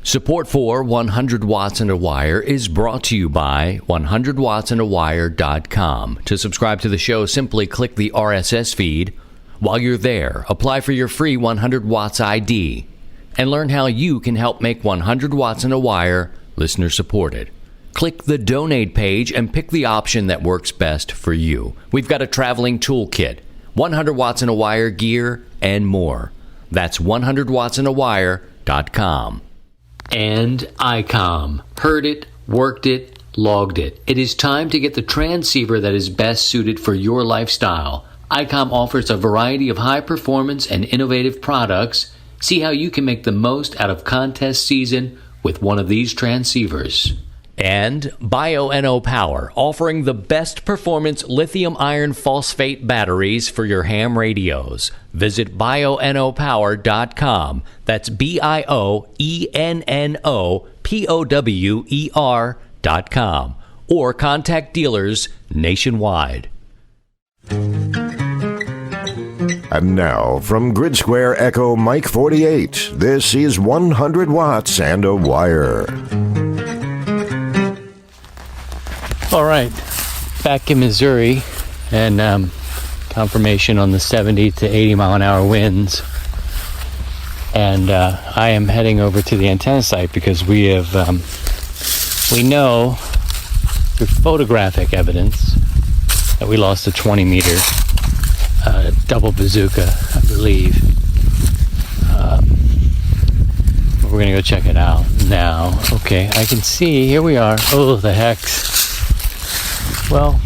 Support for 100 Watts and a Wire is brought to you by 100wattsandawire.com. To subscribe to the show, simply click the RSS feed. While you're there, apply for your free 100 Watts ID and learn how you can help make 100 Watts and a Wire listener supported. Click the donate page and pick the option that works best for you. We've got a traveling toolkit, 100 Watts and a Wire gear, and more. That's 100wattsandawire.com. And ICOM. Heard it, worked it, logged it. It is time to get the transceiver that is best suited for your lifestyle. ICOM offers a variety of high-performance and innovative products. See how you can make the most out of contest season with one of these transceivers. And Bio-NO Power, offering the best performance lithium iron phosphate batteries for your ham radios. Visit bionopower.com. That's BIOENNOPOWER.com. Or contact dealers nationwide. And now, from Grid Square Echo Mike 48, this is 100 Watts and a Wire. All right, back in Missouri, and confirmation on the 70 to 80 mile an hour winds. And I am heading over to the antenna site because we know through photographic evidence that we lost a 20 meter double bazooka, I believe. We're going to go check it out now. Okay, I can see, here we are. Oh, the hex. Well,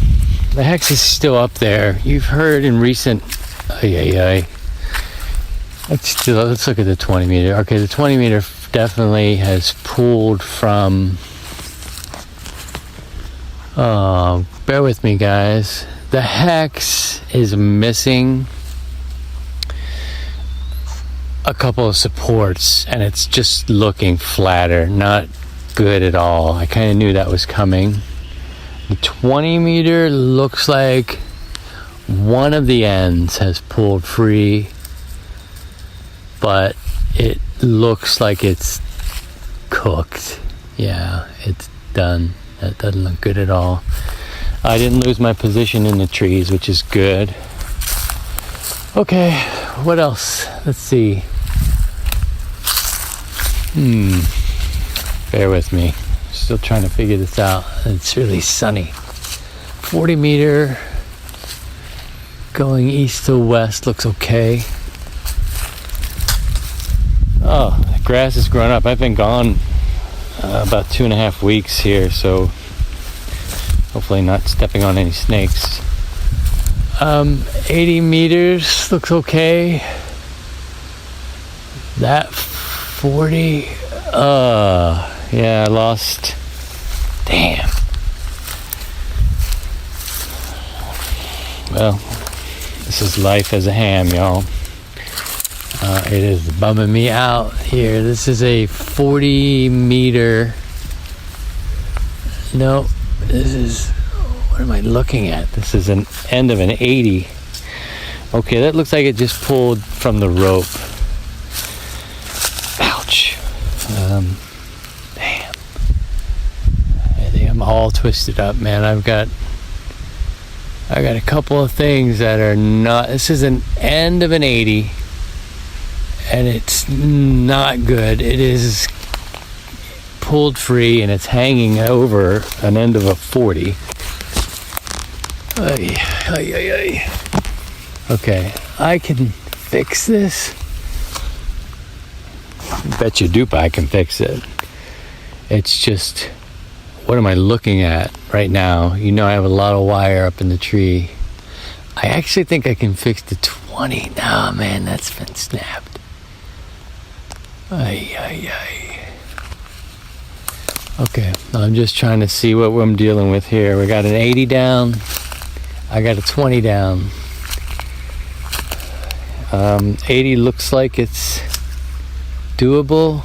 the hex is still up there. You've heard in recent... Let's look at the 20 meter. Okay, the 20 meter definitely has pulled from... Oh, bear with me, guys. The hex is missing a couple of supports, and it's just looking flatter. Not good at all. I kind of knew that was coming. The 20 meter looks like one of the ends has pulled free, but it looks like it's cooked. Yeah, it's done. That doesn't look good at all. I didn't lose my position in the trees, which is good. Okay, what else? Let's see. Bear with me. Still trying to figure this out. It's really sunny. 40 meter going east to west looks okay. Oh, the grass has grown up. I've been gone about 2.5 weeks here, so hopefully not stepping on any snakes. 80 meters looks okay. That 40, yeah, I lost. Damn. Well, this is life as a ham, y'all. It is bumming me out here. This is a 40 meter. No, this is, what am I looking at? This is an end of an 80. Okay, that looks like it just pulled from the rope. Ouch. Damn. I think I'm all twisted up, man. I got a couple of things that are not, this is an end of an 80, and it's not good. It is pulled free, and it's hanging over an end of a 40. Okay, I can fix this. Bet you dupe I can fix it. It's just, what am I looking at right now? You know, I have a lot of wire up in the tree. I actually think I can fix the 20. Nah, man, that's been snapped. Okay, I'm just trying to see what I'm dealing with here. We got an 80 down. I got a 20 down. 80 looks like it's doable.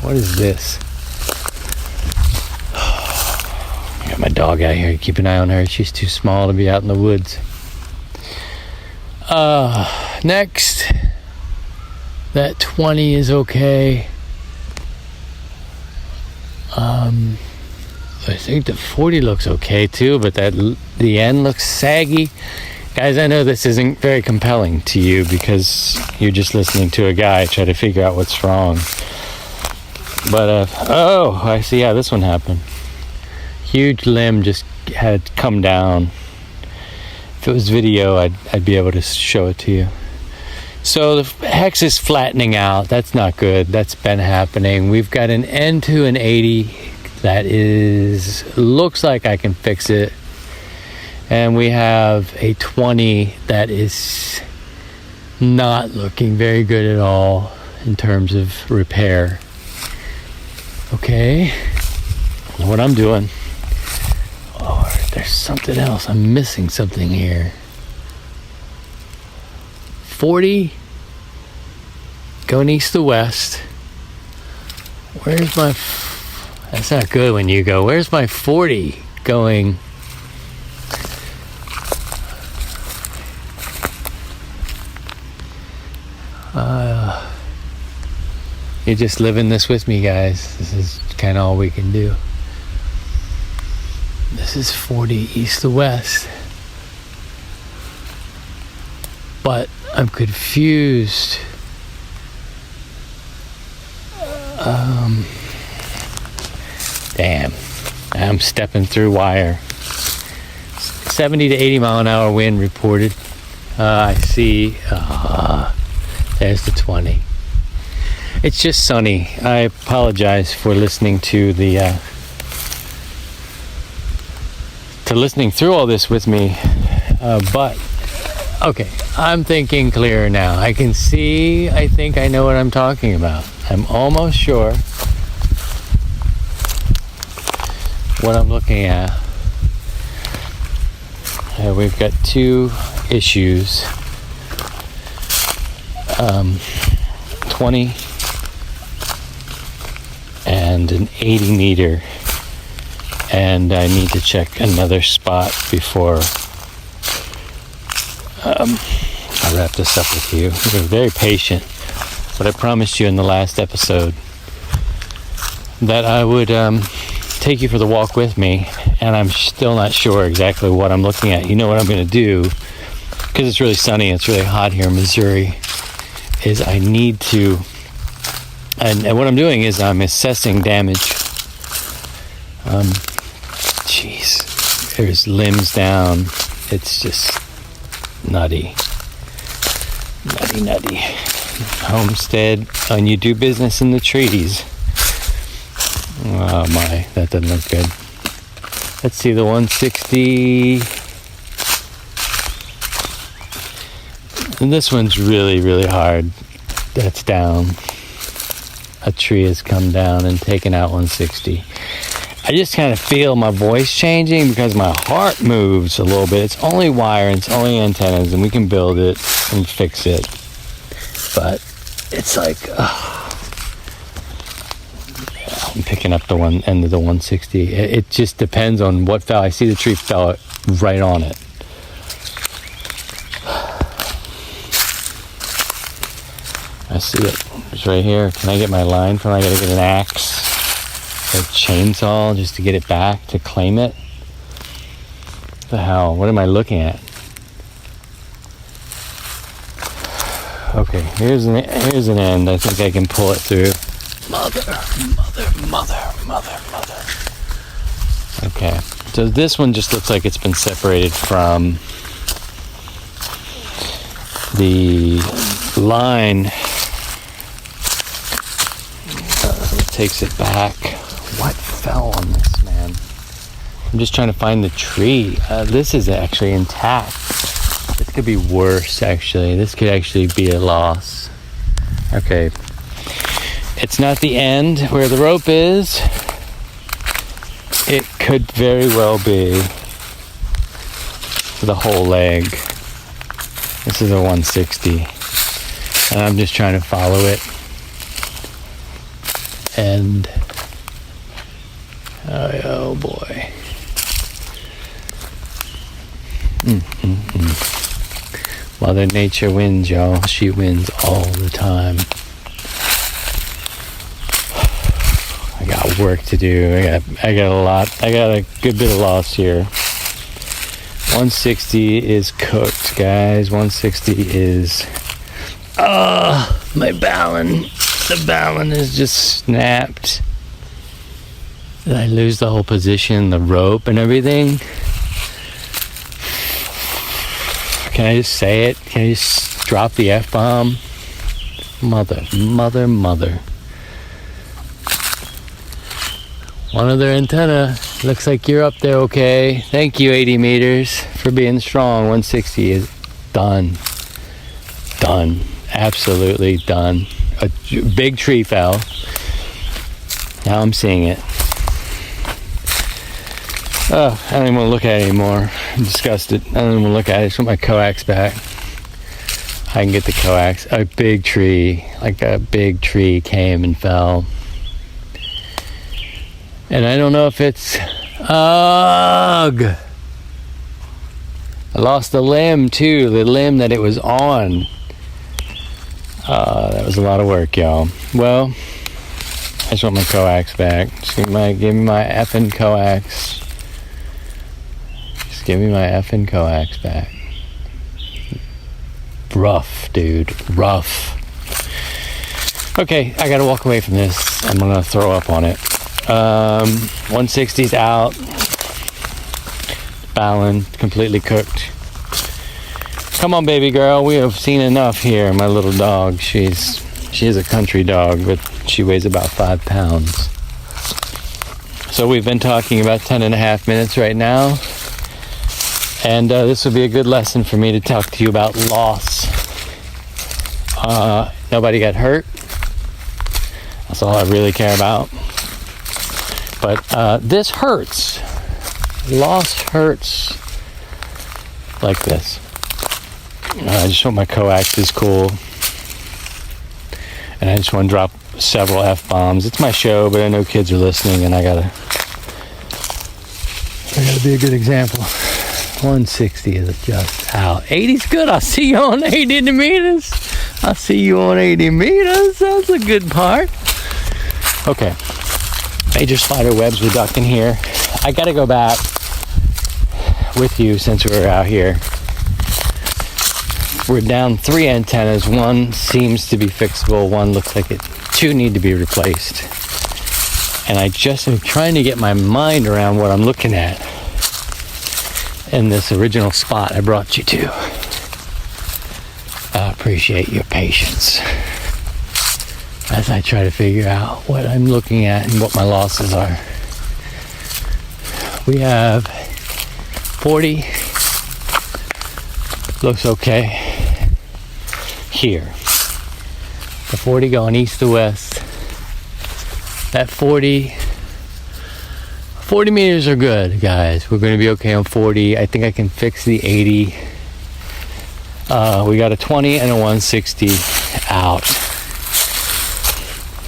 What is this? Got my dog out here. Keep an eye on her. She's too small to be out in the woods. Next. That 20 is okay. I think the 40 looks okay too, but the end looks saggy. Guys, I know this isn't very compelling to you because you're just listening to a guy try to figure out what's wrong. But, oh, I see how this one happened. Huge limb just had come down. If it was video, I'd be able to show it to you. So the hex is flattening out. That's not good. That's been happening. We've got an end to an 80 that looks like I can fix it. And we have a 20 that is not looking very good at all in terms of repair. Okay, what I'm doing. Oh, there's something else. I'm missing something here. 40 going east to west. Where's my... That's not good when you go. Where's my 40 going... You're just living this with me, guys. This is kind of all we can do. This is 40 east to west. But I'm confused. Damn. I'm stepping through wire. 70 to 80 mile an hour wind reported. I see. There's the 20. It's just sunny. I apologize for listening to listening through all this with me. But okay, I'm thinking clearer now. I can see. I think I know what I'm talking about. I'm almost sure what I'm looking at. We've got two issues. 20 and an 80 meter, and I need to check another spot before I wrap this up with you. You're very patient, but I promised you in the last episode that I would take you for the walk with me, and I'm still not sure exactly what I'm looking at. You know what I'm going to do, because it's really sunny, it's really hot here in Missouri, is I need to, and what I'm doing is I'm assessing damage. Jeez, there's limbs down. It's just nutty. Homestead, and you do business in the trees. Oh my, that doesn't look good. Let's see, the 160. And this one's really, really hard. That's down. A tree has come down and taken out 160. I just kind of feel my voice changing because my heart moves a little bit. It's only wire and it's only antennas, and we can build it and fix it. But it's like, I'm picking up the one end of the 160. It just depends on what fell. I see the tree fell right on it. I see it. It's right here. Can I get my line from? I gotta get an axe or a chainsaw just to get it back, to claim it. What the hell? What am I looking at? Okay, here's an end. I think I can pull it through. Mother. Okay, so this one just looks like it's been separated from the line. Takes it back. What fell on this, man? I'm just trying to find the tree. This is actually intact. This could be worse, actually. This could actually be a loss. Okay. It's not the end where the rope is. It could very well be the whole leg. This is a 160. And I'm just trying to follow it. And oh boy. Mother Nature wins, y'all. She wins all the time. I got got work to do. I got a lot. I got a good bit of loss here. 160 is cooked, guys. 160 is... my ballon. The ballon is just snapped. Did I lose the whole position, the rope and everything? Can I just say it? Can I just drop the F-bomb? Mother. One other antenna. Looks like you're up there okay. Thank you, 80 meters, for being strong. 160 is done. Done. Absolutely done. A big tree fell. Now I'm seeing it. Oh, I don't even want to look at it anymore. I'm disgusted. I don't even want to look at it. I just want my coax back. I can get the coax. A big tree, like a big tree came and fell. And I don't know if it's... Ugh! I lost the limb too, the limb that it was on. That was a lot of work, y'all. Well, I just want my coax back. Just give me my effing coax. Just give me my effing coax back. Rough, dude. Rough. Okay, I gotta walk away from this. I'm gonna throw up on it. 160's out. Ballon, completely cooked. Come on, baby girl. We have seen enough here. My little dog. She is a country dog, but she weighs about 5 pounds. So we've been talking about 10.5 minutes right now. And this will be a good lesson for me to talk to you about loss. Nobody got hurt. That's all I really care about. But this hurts. Loss hurts like this. I just want my coax is cool. And I just want to drop several F-bombs. It's my show, but I know kids are listening, and I gotta be a good example. 160 is just out. 80's good. I'll see you on 80 meters. I'll see you on 80 meters. That's a good part. Okay. Major spider webs were ducking here. I gotta go back with you since we're out here. We're down 3 antennas. One seems to be fixable. One looks like it. 2 need to be replaced. And I just am trying to get my mind around what I'm looking at in this original spot I brought you to. I appreciate your patience as I try to figure out what I'm looking at and what my losses are. We have 40. Looks okay here. The 40 going east to west. That 40 meters are good, guys. We're going to be okay on 40. I think I can fix the 80. We got a 20 and a 160 out.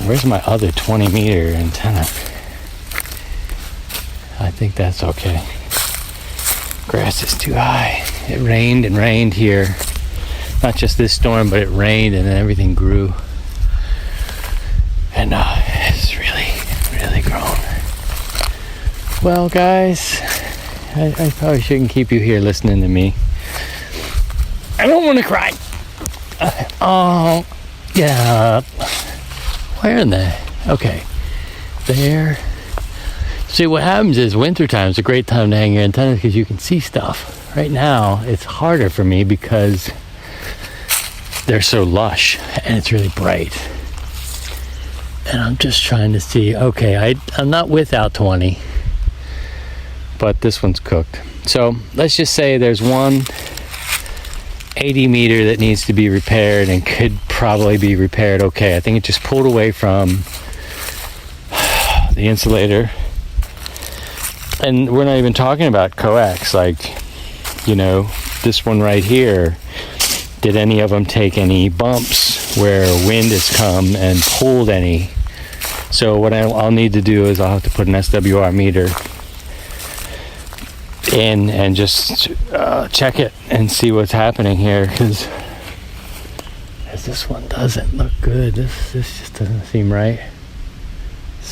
Where's my other 20 meter antenna? I think that's okay. Grass is too high. It rained and rained here. Not just this storm, but it rained and then everything grew. And it's really grown. Well, guys, I probably shouldn't keep you here listening to me. I don't want to cry. Oh, yeah. Where in the... Okay. There. See, what happens is wintertime is a great time to hang your antennas because you can see stuff. Right now, it's harder for me because they're so lush and it's really bright. And I'm just trying to see, okay, I'm not without 20, but this one's cooked. So let's just say there's one 80 meter that needs to be repaired and could probably be repaired okay. I think it just pulled away from the insulator. And we're not even talking about coax, like, you know, this one right here. Did any of them take any bumps where wind has come and pulled any? So what I'll need to do is I'll have to put an SWR meter in and just check it and see what's happening here, because this one doesn't look good. This just doesn't seem right.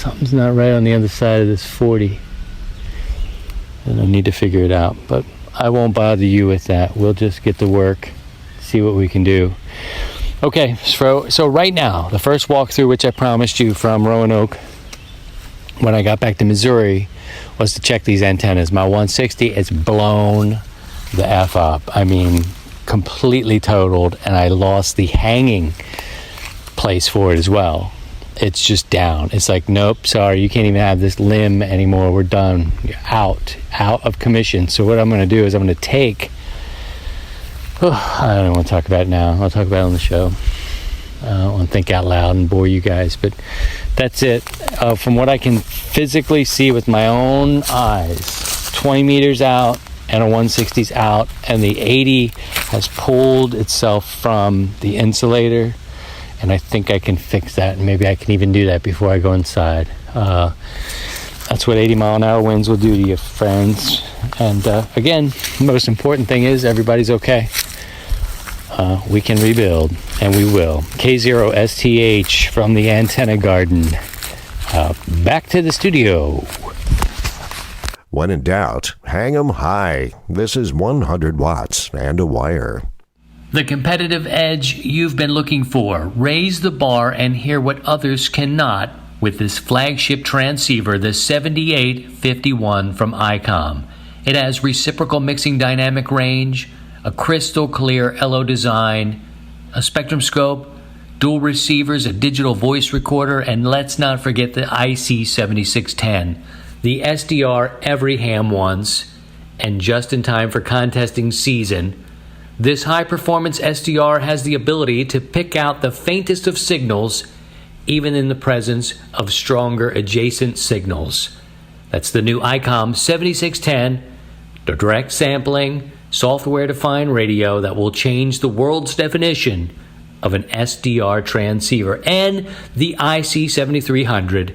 Something's not right on the other side of this 40. And I need to figure it out. But I won't bother you with that. We'll just get to work, see what we can do. Okay, so right now, the first walkthrough, which I promised you from Roanoke when I got back to Missouri, was to check these antennas. My 160 is blown the F up. I mean, completely totaled, and I lost the hanging place for it as well. It's just down. It's like, nope, sorry, you can't even have this limb anymore. We're done. You're out of commission. So what I'm going to do is I'm going to take, I don't want to talk about it now. I'll talk about it on the show. I don't want to think out loud and bore you guys, but that's it. From what I can physically see with my own eyes, 20 meters out and a 160's out, and the 80 has pulled itself from the insulator, and I think I can fix that, and maybe I can even do that before I go inside. That's what 80-mile-an-hour winds will do to you, friends. And again, the most important thing is everybody's okay. We can rebuild, and we will. K0STH from the Antenna Garden. Back to the studio. When in doubt, hang 'em high. This is 100 watts and a wire. The competitive edge you've been looking for. Raise the bar and hear what others cannot with this flagship transceiver, the 7851 from ICOM. It has reciprocal mixing dynamic range, a crystal clear LO design, a spectrum scope, dual receivers, a digital voice recorder, and let's not forget the IC7610, the SDR every ham wants, and just in time for contesting season. This high-performance SDR has the ability to pick out the faintest of signals, even in the presence of stronger adjacent signals. That's the new ICOM 7610, the direct sampling, software-defined radio that will change the world's definition of an SDR transceiver, and the IC7300,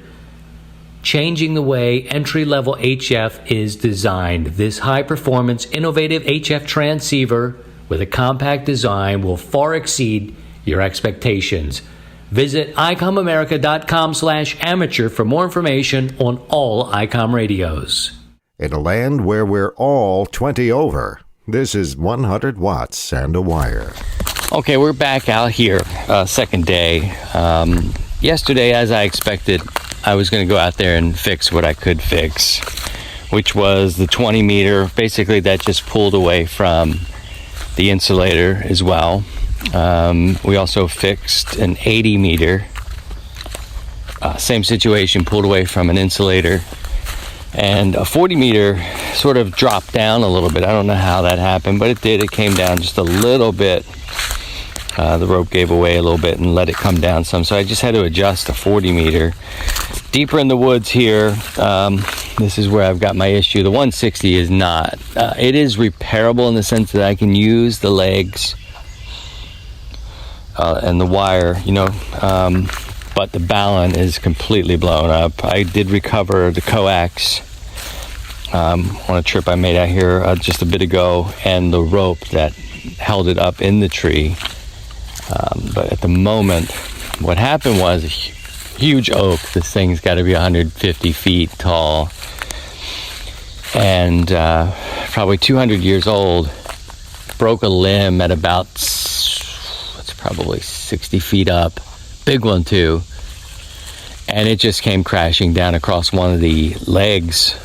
changing the way entry-level HF is designed. This high-performance, innovative HF transceiver with a compact design will far exceed your expectations. Visit icomamerica.com/amateur for more information on all ICOM radios. In a land where we're all 20 over, this is 100 watts and a wire. Okay, we're back out here, second day. Yesterday, as I expected, I was going to go out there and fix what I could fix, which was the 20 meter. Basically, that just pulled away from the insulator as well. We also fixed an 80 meter. Same situation, pulled away from an insulator. And a 40 meter sort of dropped down a little bit. I don't know how that happened, but it did. It came down just a little bit. The rope gave away a little bit and let it come down some. So I just had to adjust a 40 meter. Deeper in the woods here, this is where I've got my issue. The 160 is not. It is repairable in the sense that I can use the legs and the wire, but the balun is completely blown up. I did recover the coax on a trip I made out here just a bit ago, and the rope that held it up in the tree. But at the moment, what happened was a huge oak. This thing's got to be 150 feet tall and probably 200 years old. Broke a limb at about, it's probably 60 feet up. Big one too. And it just came crashing down across one of the legs.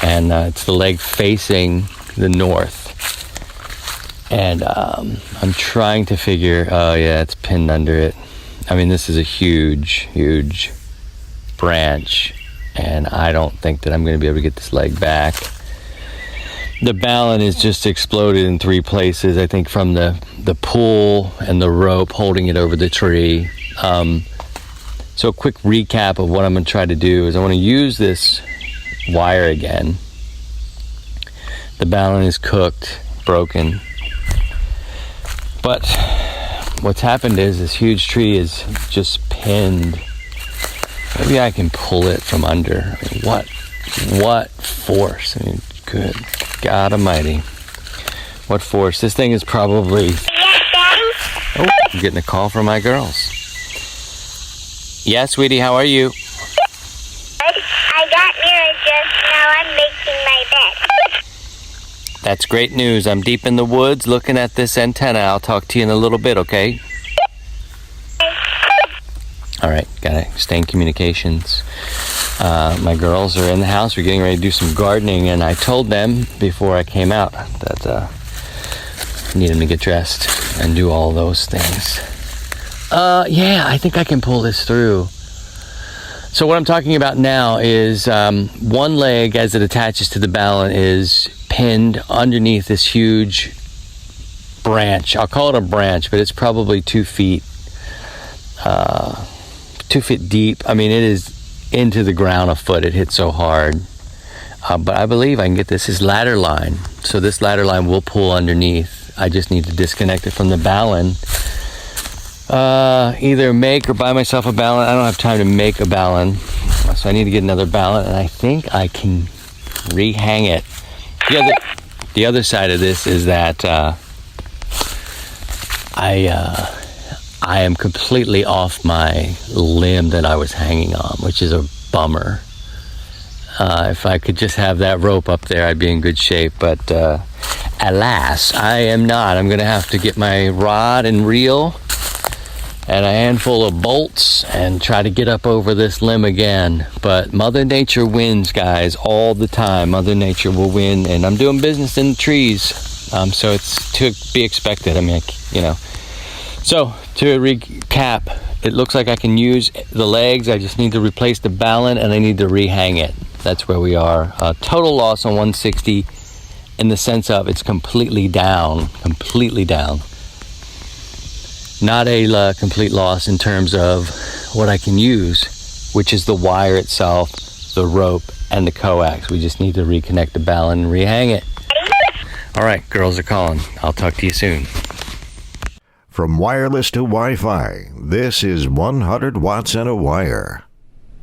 And it's the leg facing the north. And I'm trying to figure, oh yeah, it's pinned under it. I mean, this is a huge, huge branch, and I don't think that I'm going to be able to get this leg back. The balun is just exploded in 3 places, I think, from the pull and the rope holding it over the tree. So a quick recap of what I'm going to try to do is I want to use this wire again. The balun is cooked, broken. But what's happened is this huge tree is just pinned. Maybe I can pull it from under. I mean, what force? I mean, good God Almighty. What force? This thing is probably... Oh, I'm getting a call from my girls. Yeah, sweetie, how are you? I got married just now. I'm making my bed. That's great news. I'm deep in the woods looking at this antenna. I'll talk to you in a little bit, okay? All right, gotta stay in communications. My girls are in the house. We're getting ready to do some gardening, and I told them before I came out that I need them to get dressed and do all those things. Yeah, I think I can pull this through. So what I'm talking about now is one leg, as it attaches to the balun, is pinned underneath this huge branch. I'll call it a branch, but it's probably 2 feet, 2 feet deep. I mean, it is into the ground a foot. It hit so hard. But I believe I can get this. This is ladder line. So this ladder line will pull underneath. I just need to disconnect it from the balun. Either make or buy myself a balun. I don't have time to make a balun, so I need to get another balun, and I think I can rehang it. The other side of this is that I am completely off my limb that I was hanging on, which is a bummer. If I could just have that rope up there, I'd be in good shape, but alas, I am not. I'm going to have to get my rod and reel and a handful of bolts and try to get up over this limb again. But Mother Nature wins, guys, all the time. Mother Nature will win, and I'm doing business in the trees, so it's to be expected. I mean, you know. So, to recap, it looks like I can use the legs. I just need to replace the balun, and I need to rehang it. That's where we are. Total loss on 160 in the sense of it's completely down. Not a complete loss in terms of what I can use, which is the wire itself, the rope, and the coax. We just need to reconnect the balun and rehang it. All right, girls are calling. I'll talk to you soon. From wireless to Wi-Fi, this is 100 watts and a wire.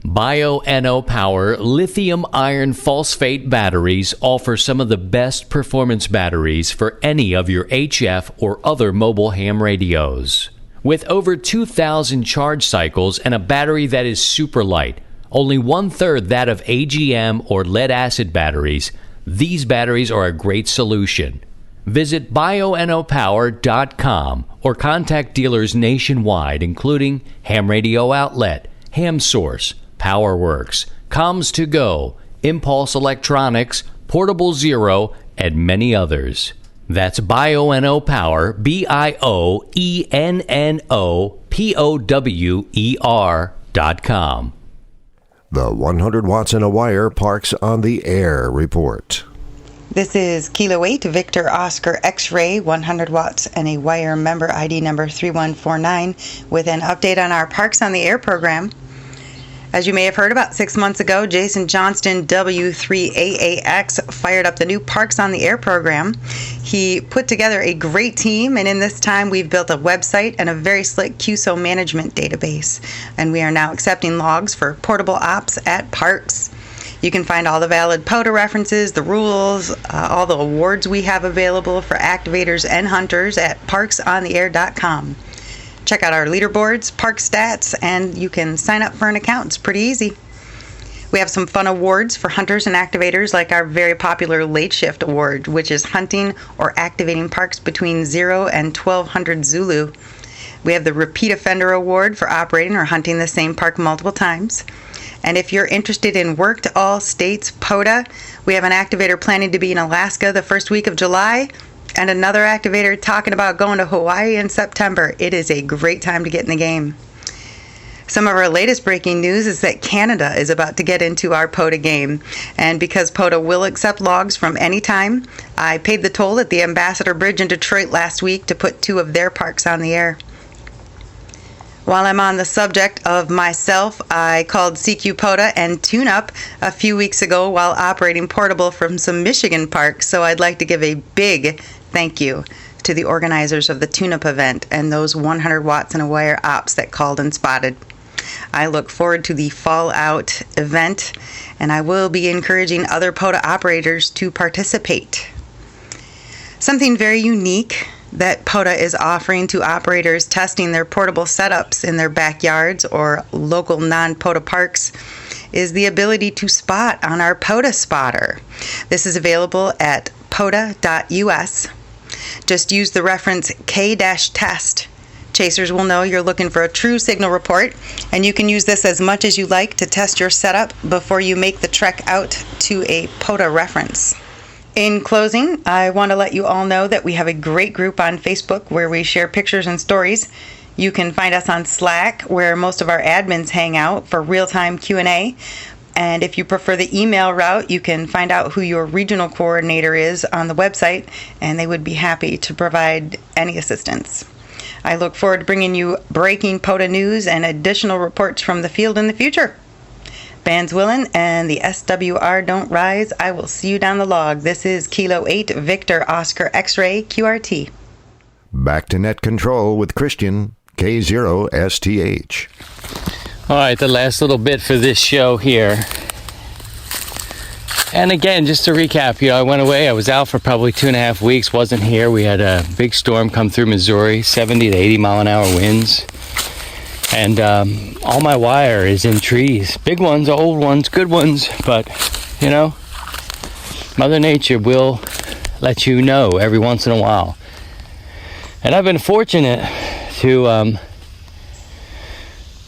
Bio-NO Power lithium iron phosphate batteries offer some of the best performance batteries for any of your HF or other mobile ham radios. With over 2,000 charge cycles and a battery that is super light, only 1/3 that of AGM or lead-acid batteries, these batteries are a great solution. Visit bionopower.com or contact dealers nationwide, including Ham Radio Outlet, Ham Source, PowerWorks, Comms2Go, Impulse Electronics, Portable Zero, and many others. That's Bio-NO Power, BIOENNOPOWER.com. The 100 watts and a wire Parks on the Air report. This is Kilo 8 Victor Oscar X-Ray 100 watts and a wire member ID number 3149 with an update on our Parks on the Air program. As you may have heard, about 6 months ago, Jason Johnston, W3AAX, fired up the new Parks on the Air program. He put together a great team, and in this time, we've built a website and a very slick QSO management database. And we are now accepting logs for portable ops at parks. You can find all the valid POTA references, the rules, all the awards we have available for activators and hunters at parksontheair.com. Check out our leaderboards, park stats, and you can sign up for an account. It's pretty easy. We have some fun awards for hunters and activators, like our very popular Late Shift Award, which is hunting or activating parks between 0 and 1200 Zulu. We have the Repeat Offender Award for operating or hunting the same park multiple times. And if you're interested in Worked All States POTA, we have an activator planning to be in Alaska the first week of July, and another activator talking about going to Hawaii in September. It is a great time to get in the game. Some of our latest breaking news is that Canada is about to get into our POTA game. And because POTA will accept logs from any time, I paid the toll at the Ambassador Bridge in Detroit last week to put 2 of their parks on the air. While I'm on the subject of myself, I called CQ POTA and TuneUp a few weeks ago while operating portable from some Michigan parks, so I'd like to give a big thank you to the organizers of the TuneUp event and those 100 watts and a wire ops that called and spotted. I look forward to the Fallout event, and I will be encouraging other POTA operators to participate. Something very unique that POTA is offering to operators testing their portable setups in their backyards or local non-POTA parks is the ability to spot on our POTA spotter. This is available at POTA.us. Just use the reference K-test. Chasers will know you're looking for a true signal report, and you can use this as much as you like to test your setup before you make the trek out to a POTA reference. In closing, I want to let you all know that we have a great group on Facebook where we share pictures and stories. You can find us on Slack, where most of our admins hang out for real-time Q&A. And if you prefer the email route, you can find out who your regional coordinator is on the website, and they would be happy to provide any assistance. I look forward to bringing you breaking POTA news and additional reports from the field in the future. Bands willin' and the SWR don't rise. I will see you down the log. This is Kilo 8 Victor Oscar X-Ray QRT. Back to net control with Christian, K0STH. All right, the last little bit for this show here. And again, just to recap, I went away. I was out for probably 2.5 weeks, wasn't here. We had a big storm come through Missouri, 70 to 80 mile an hour winds. And all my wire is in trees. Big ones, old ones, good ones. But, Mother Nature will let you know every once in a while. And I've been fortunate to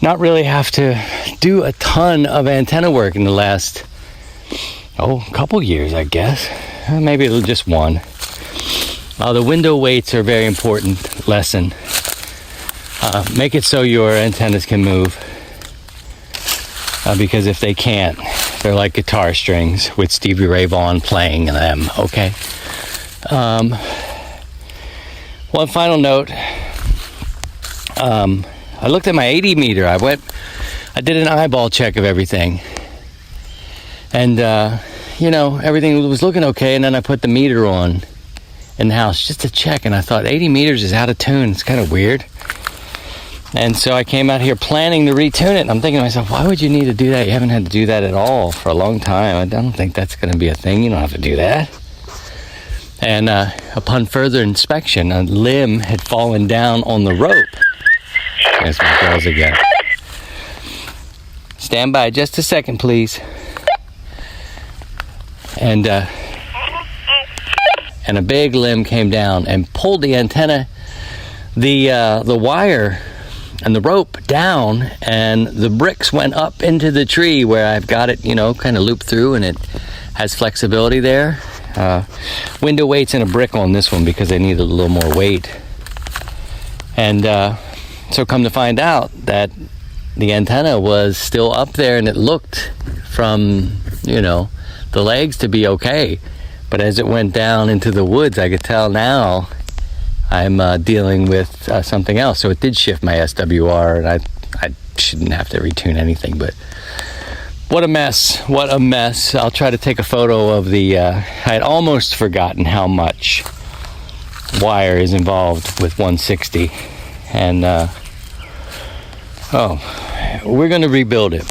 not really have to do a ton of antenna work in the last, couple years, I guess. Maybe just one. The window weights are a very important lesson. Make it so your antennas can move. Because if they can't, they're like guitar strings with Stevie Ray Vaughan playing them, okay? One final note. I looked at my 80 meter. I did an eyeball check of everything. And, everything was looking okay. And then I put the meter on in the house just to check. And I thought 80 meters is out of tune. It's kind of weird. And so I came out here planning to retune it. And I'm thinking to myself, why would you need to do that? You haven't had to do that at all for a long time. I don't think that's going to be a thing. You don't have to do that. And upon further inspection, a limb had fallen down on the rope. There's my girls again. Stand by just a second, please. And a big limb came down and pulled the antenna, the wire and the rope down, and the bricks went up into the tree where I've got it, kind of looped through, and it has flexibility there. Window weights and a brick on this one because they needed a little more weight. And so come to find out that the antenna was still up there, and it looked from, the legs to be okay. But as it went down into the woods, I could tell now I'm dealing with something else. So it did shift my SWR, and I shouldn't have to retune anything, but what a mess. I'll try to take a photo of the, I had almost forgotten how much wire is involved with 160. And, we're going to rebuild it.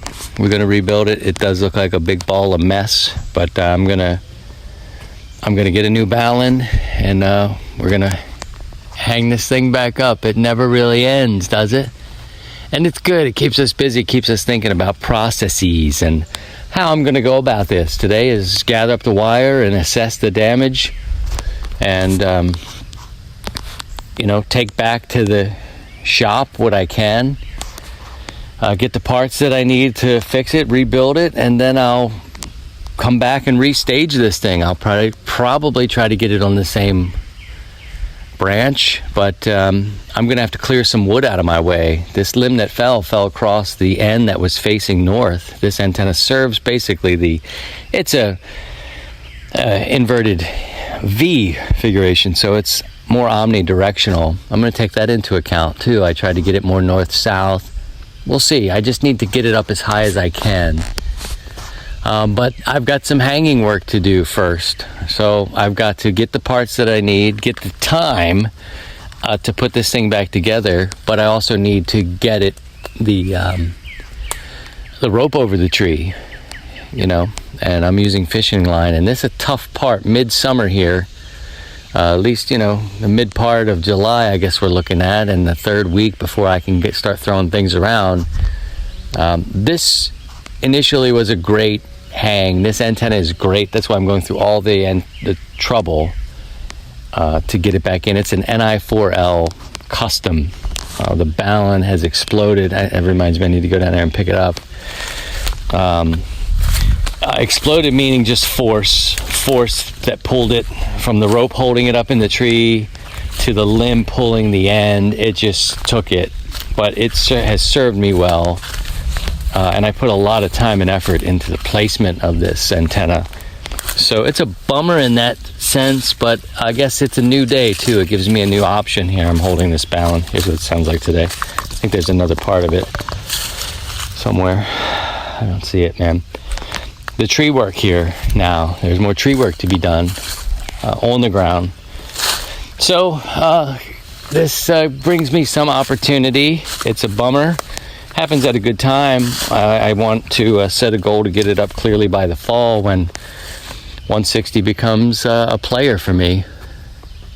It does look like a big ball of mess, but I'm going to get a new ballon, and we're going to hang this thing back up. It never really ends, does it? And it's good. It keeps us busy, keeps us thinking about processes and how I'm going to go about this. Today is gather up the wire and assess the damage, and take back to the shop what I can, get the parts that I need to fix it, rebuild it, and then I'll come back and restage this thing. I'll probably try to get it on the same branch, but I'm going to have to clear some wood out of my way. This limb that fell across the end that was facing north. This antenna serves basically it's a inverted V configuration, so it's more omnidirectional. I'm going to take that into account too. I tried to get it more north-south. We'll see. I just need to get it up as high as I can. But I've got some hanging work to do first. So I've got to get the parts that I need, get the time to put this thing back together. But I also need to get it the rope over the tree, and I'm using fishing line. And this is a tough part midsummer here. at least, the mid part of July, I guess we're looking at, and the third week before I can start throwing things around. This initially was a great hang. This antenna is great. That's why I'm going through all the trouble to get it back in. It's an Ni4L custom. The balun has exploded. It reminds me I need to go down there and pick it up. Exploded meaning just force that pulled it from the rope holding it up in the tree to the limb pulling the end. It just took it, but it has served me well, and I put a lot of time and effort into the placement of this antenna. So it's a bummer in that sense, but I guess it's a new day too. It gives me a new option here. I'm holding this balun. Here's what it sounds like today. I think there's another part of it somewhere. I don't see it, man. The tree work here now. There's more tree work to be done on the ground. So this brings me some opportunity. It's a bummer. Happens at a good time. I want to set a goal to get it up clearly by the fall when 160 becomes a player for me.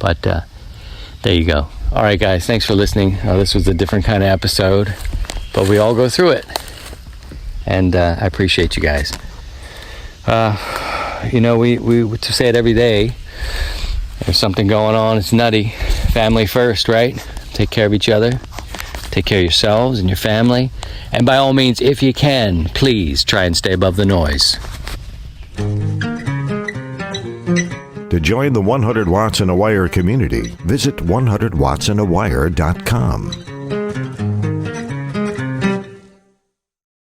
But there you go. All right, guys. Thanks for listening. This was a different kind of episode, but we all go through it. And I appreciate you guys. We to say it every day. There's something going on. It's nutty. Family first, right? Take care of each other. Take care of yourselves and your family. And by all means, if you can, please try and stay above the noise. To join the 100 Watts in a Wire community, visit 100wattsandawire.com.